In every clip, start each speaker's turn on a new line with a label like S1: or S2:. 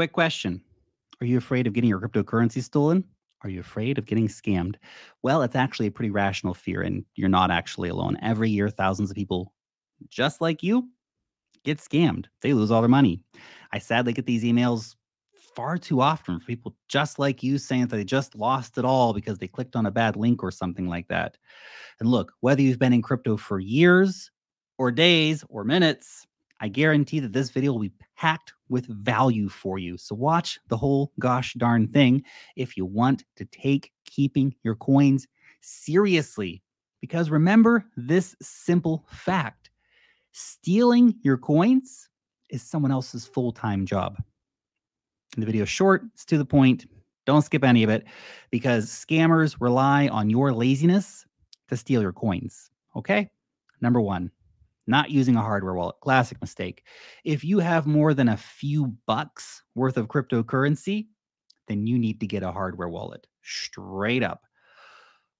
S1: Quick question. Are you afraid of getting your cryptocurrency stolen? Are you afraid of getting scammed? Well, it's actually a pretty rational fear, and you're not actually alone. Every year, thousands of people just like you get scammed. They lose all their money. I sadly get these emails far too often from people just like you saying that they just lost it all because they clicked on a bad link or something like that. And look, whether you've been in crypto for years or days or minutes, I guarantee that this video will be packed with value for you. So watch the whole gosh darn thing if you want to take keeping your coins seriously. Because remember this simple fact: stealing your coins is someone else's full-time job. And the video is short, it's to the point. Don't skip any of it because scammers rely on your laziness to steal your coins. Okay? Number one, not using a hardware wallet. Classic mistake. If you have more than a few bucks worth of cryptocurrency, then you need to get a hardware wallet. Straight up.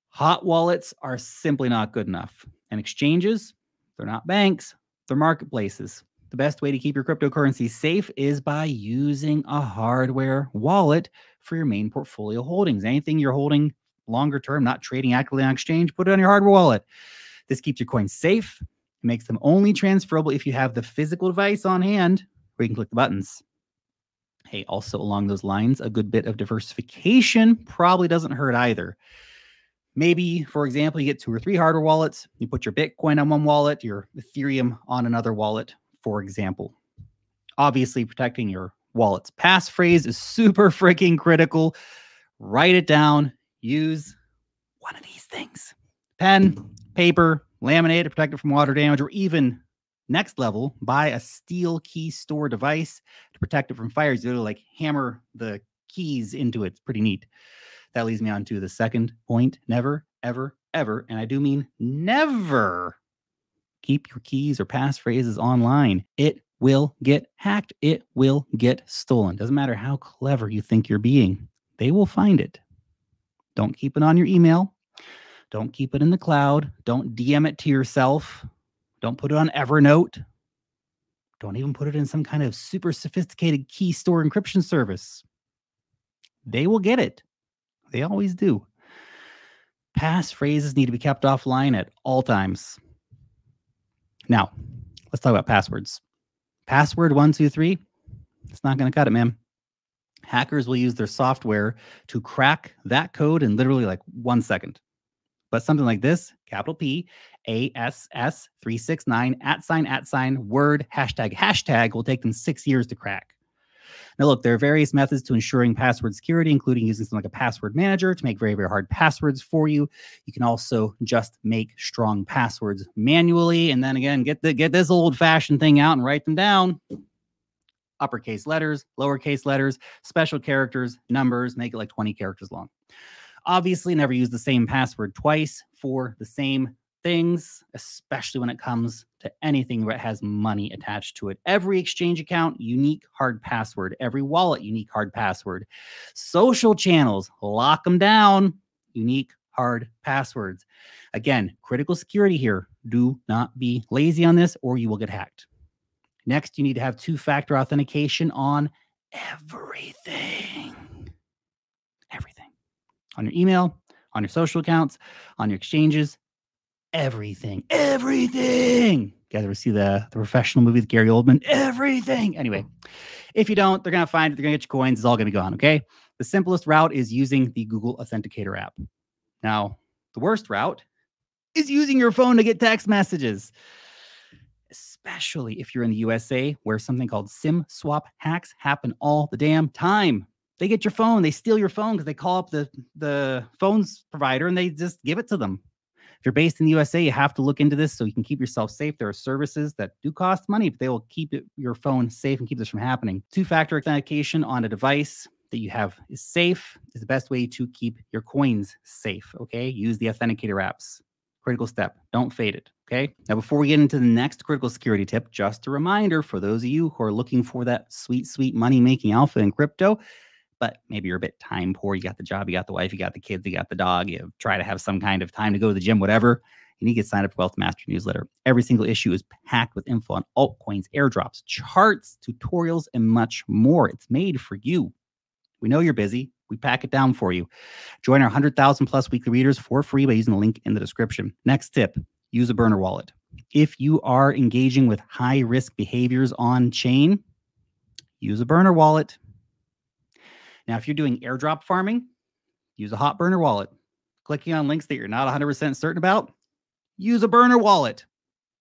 S1: Hot wallets are simply not good enough. And exchanges, they're not banks, they're marketplaces. The best way to keep your cryptocurrency safe is by using a hardware wallet for your main portfolio holdings. Anything you're holding longer term, not trading actively on exchange, put it on your hardware wallet. This keeps your coins safe. It makes them only transferable if you have the physical device on hand where you can click the buttons. Hey, also along those lines, a good bit of diversification probably doesn't hurt either. Maybe, for example, you get 2 or 3 hardware wallets. You put your Bitcoin on one wallet, your Ethereum on another wallet, for example. Obviously, protecting your wallet's passphrase is super freaking critical. Write it down. Use one of these things: pen, paper, laminate to protect it from water damage, or even next level, buy a steel key store device to protect it from fires. You like hammer the keys into it. It's pretty neat. That leads me on to the second point. Never, ever, ever, and I do mean never, keep your keys or passphrases online. It will get hacked. It will get stolen. Doesn't matter how clever you think you're being. They will find it. Don't keep it on your email. Don't keep it in the cloud. Don't DM it to yourself. Don't put it on Evernote. Don't even put it in some kind of super sophisticated key store encryption service. They will get it. They always do. Passphrases need to be kept offline at all times. Now, let's talk about passwords. Password 123, it's not going to cut it, man. Hackers will use their software to crack that code in literally like 1 second. But something like this, capital P, ASS369, @ word, hashtag will take them 6 years to crack. Now, look, there are various methods to ensuring password security, including using something like a password manager to make very, very hard passwords for you. You can also just make strong passwords manually. And then again, get this old-fashioned thing out and write them down. Uppercase letters, lowercase letters, special characters, numbers, make it like 20 characters long. Obviously, never use the same password twice for the same things, especially when it comes to anything that has money attached to it. Every exchange account, unique hard password. Every wallet, unique hard password. Social channels, lock them down, unique hard passwords. Again, critical security here. Do not be lazy on this or you will get hacked. Next, you need to have 2-factor authentication on everything. Everything. On your email, on your social accounts, on your exchanges, everything. Everything. You guys ever see the professional movie with Gary Oldman? Everything. Anyway, if you don't, they're going to find it. They're going to get your coins. It's all going to be gone, okay? The simplest route is using the Google Authenticator app. Now, the worst route is using your phone to get text messages, especially if you're in the USA, where something called SIM swap hacks happen all the damn time. They get your phone. They steal your phone because they call up the phone's provider and they just give it to them. If you're based in the USA, you have to look into this so you can keep yourself safe. There are services that do cost money, but they will keep your phone safe and keep this from happening. 2-factor authentication on a device that you have is safe is the best way to keep your coins safe, okay? Use the authenticator apps. Critical step. Don't fade it, okay? Now, before we get into the next critical security tip, just a reminder for those of you who are looking for that sweet, sweet money-making alpha in crypto, but maybe you're a bit time poor. You got the job, you got the wife, you got the kids, you got the dog. You try to have some kind of time to go to the gym, whatever. You need to get signed up for Wealth Master newsletter. Every single issue is packed with info on altcoins, airdrops, charts, tutorials, and much more. It's made for you. We know you're busy. We pack it down for you. Join our 100,000 plus weekly readers for free by using the link in the description. Next tip, use a burner wallet. If you are engaging with high risk behaviors on chain, use a burner wallet. Now, if you're doing airdrop farming, use a hot burner wallet. Clicking on links that you're not 100% certain about, use a burner wallet.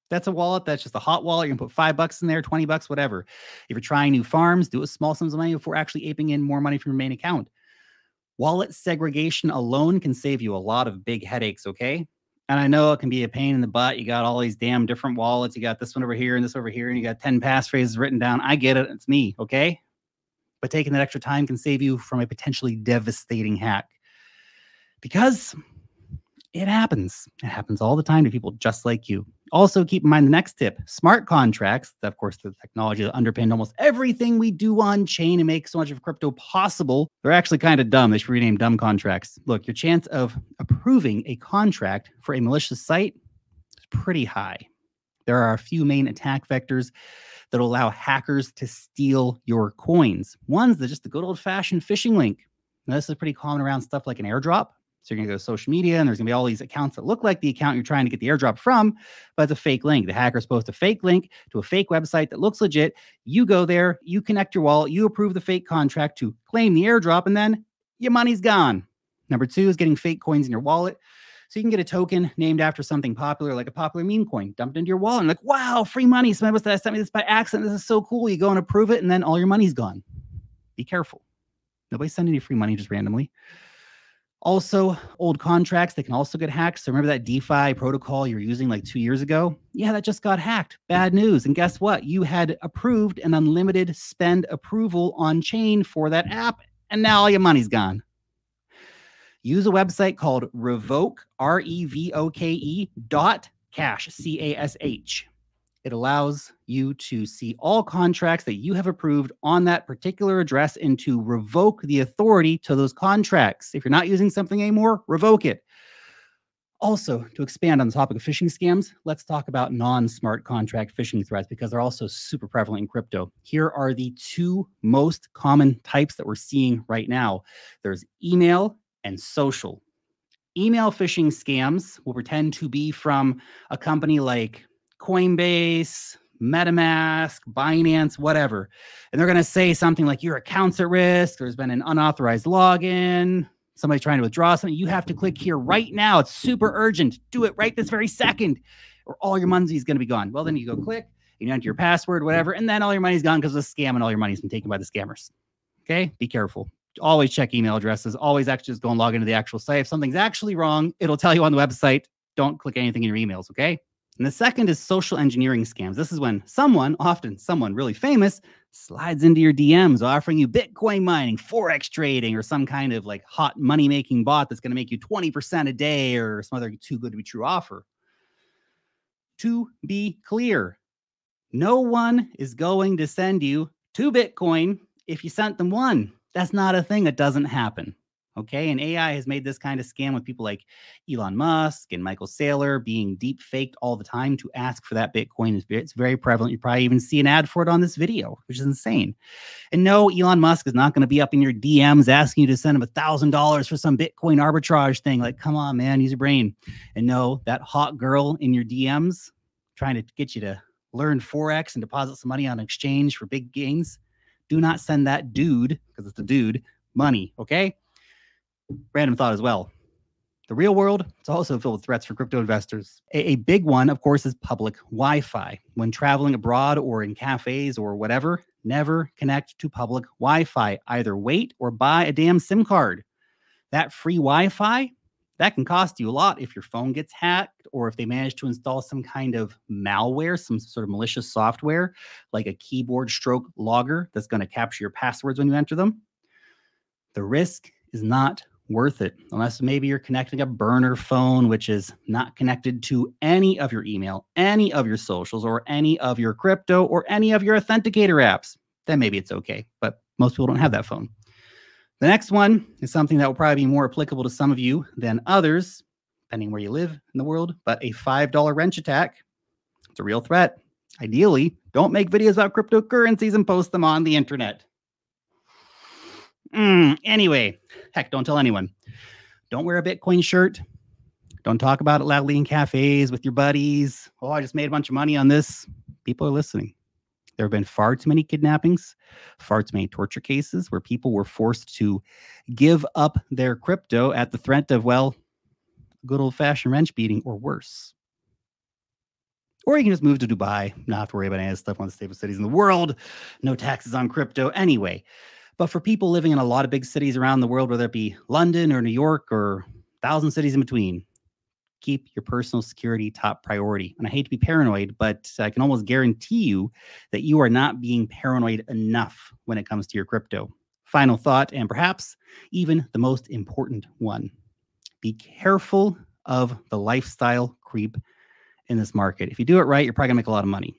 S1: That's a wallet that's just a hot wallet. You can put $5 in there, $20, whatever. If you're trying new farms, do it with small sums of money before actually aping in more money from your main account. Wallet segregation alone can save you a lot of big headaches, okay? And I know it can be a pain in the butt. You got all these damn different wallets. You got this one over here and this over here, and you got 10 passphrases written down. I get it. It's me, okay? But taking that extra time can save you from a potentially devastating hack. Because it happens. It happens all the time to people just like you. Also, keep in mind the next tip. Smart contracts, of course, the technology that underpinned almost everything we do on chain and make so much of crypto possible, they're actually kind of dumb. They should be renamed dumb contracts. Look, your chance of approving a contract for a malicious site is pretty high. There are a few main attack vectors that will allow hackers to steal your coins. One's just the good old-fashioned phishing link. Now, this is pretty common around stuff like an airdrop. So you're going to go to social media, and there's going to be all these accounts that look like the account you're trying to get the airdrop from, but it's a fake link. The hacker's supposed to fake link to a fake website that looks legit. You go there, you connect your wallet, you approve the fake contract to claim the airdrop, and then your money's gone. Number two is getting fake coins in your wallet. So you can get a token named after something popular, like a popular meme coin, dumped into your wallet. And like, wow, free money. Somebody must have sent me this by accident. This is so cool. You go and approve it, and then all your money's gone. Be careful. Nobody's sending you free money just randomly. Also, old contracts, they can also get hacked. So remember that DeFi protocol you were using like 2 years ago? Yeah, that just got hacked. Bad news. And guess what? You had approved an unlimited spend approval on chain for that app, and now all your money's gone. Use a website called revoke, R-E-V-O-K-E .cash, C-A-S-H. It allows you to see all contracts that you have approved on that particular address and to revoke the authority to those contracts. If you're not using something anymore, revoke it. Also, to expand on the topic of phishing scams, let's talk about non-smart contract phishing threats because they're also super prevalent in crypto. Here are the two most common types that we're seeing right now. There's email and social. Email phishing scams will pretend to be from a company like Coinbase, MetaMask, Binance, whatever. And they're going to say something like your account's at risk. There's been an unauthorized login. Somebody's trying to withdraw something. You have to click here right now. It's super urgent. Do it right this very second or all your money is going to be gone. Well, then you go click, you enter your password, whatever, and then all your money's gone because of the scam and all your money's been taken by the scammers. Okay? Be careful. Always check email addresses. Always actually just go and log into the actual site. If something's actually wrong, it'll tell you on the website. Don't click anything in your emails, okay? And the second is social engineering scams. This is when someone, often someone really famous, slides into your DMs offering you Bitcoin mining, Forex trading, or some kind of like hot money-making bot that's going to make you 20% a day or some other too good to be true offer. To be clear, no one is going to send you 2 Bitcoin if you sent them 1. That's not a thing. That doesn't happen. Okay. And AI has made this kind of scam with people like Elon Musk and Michael Saylor being deep faked all the time to ask for that Bitcoin. It's very prevalent. You probably even see an ad for it on this video, which is insane. And no, Elon Musk is not going to be up in your DMs asking you to send him $1,000 for some Bitcoin arbitrage thing. Like, come on, man, use your brain. And no, that hot girl in your DMs trying to get you to learn Forex and deposit some money on exchange for big gains. Do not send that dude, because it's a dude, money, okay? Random thought as well. The real world, it's also filled with threats for crypto investors. A big one, of course, is public Wi-Fi. When traveling abroad or in cafes or whatever, never connect to public Wi-Fi. Either wait or buy a damn SIM card. That free Wi-Fi, that can cost you a lot if your phone gets hacked or if they manage to install some kind of malware, some sort of malicious software, like a keyboard stroke logger that's going to capture your passwords when you enter them. The risk is not worth it unless maybe you're connecting a burner phone, which is not connected to any of your email, any of your socials, or any of your crypto, or any of your authenticator apps. Then maybe it's okay, but most people don't have that phone. The next one is something that will probably be more applicable to some of you than others. depending where you live in the world. But a $5 wrench attack, it's a real threat. Ideally, don't make videos about cryptocurrencies and post them on the internet. Anyway, heck, don't tell anyone. Don't wear a Bitcoin shirt. Don't talk about it loudly in cafes with your buddies. Oh, I just made a bunch of money on this. People are listening. There have been far too many kidnappings, far too many torture cases where people were forced to give up their crypto at the threat of, well, good old-fashioned wrench beating or worse. Or you can just move to Dubai, not have to worry about any of this stuff, one of the safest cities in the world. No taxes on crypto anyway. But for people living in a lot of big cities around the world, whether it be London or New York or 1,000 cities in between, keep your personal security top priority. And I hate to be paranoid, but I can almost guarantee you that you are not being paranoid enough when it comes to your crypto. Final thought, and perhaps even the most important one. Be careful of the lifestyle creep in this market. If you do it right, you're probably gonna make a lot of money.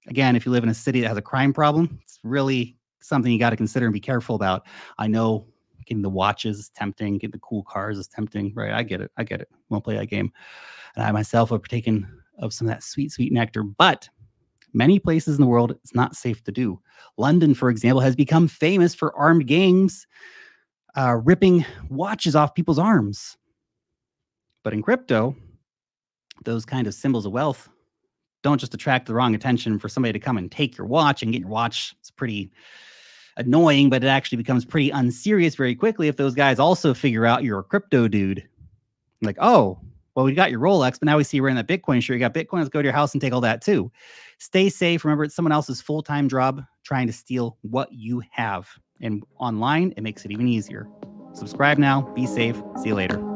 S1: Again, if you live in a city that has a crime problem, it's really something you got to consider and be careful about. I know getting the watches is tempting, getting the cool cars is tempting, right? I get it. Won't play that game. And I myself have partaken of some of that sweet, sweet nectar, but many places in the world, it's not safe to do. London, for example, has become famous for armed gangs ripping watches off people's arms. But in crypto, those kind of symbols of wealth don't just attract the wrong attention for somebody to come and take your watch and get your watch. It's pretty annoying, but it actually becomes pretty unserious very quickly if those guys also figure out you're a crypto dude. Like, oh, well, we got your Rolex, but now we see you're in that Bitcoin shirt. You got Bitcoin. Let's go to your house and take all that too. Stay safe. Remember, it's someone else's full-time job trying to steal what you have. And online, it makes it even easier. Subscribe now. Be safe. See you later.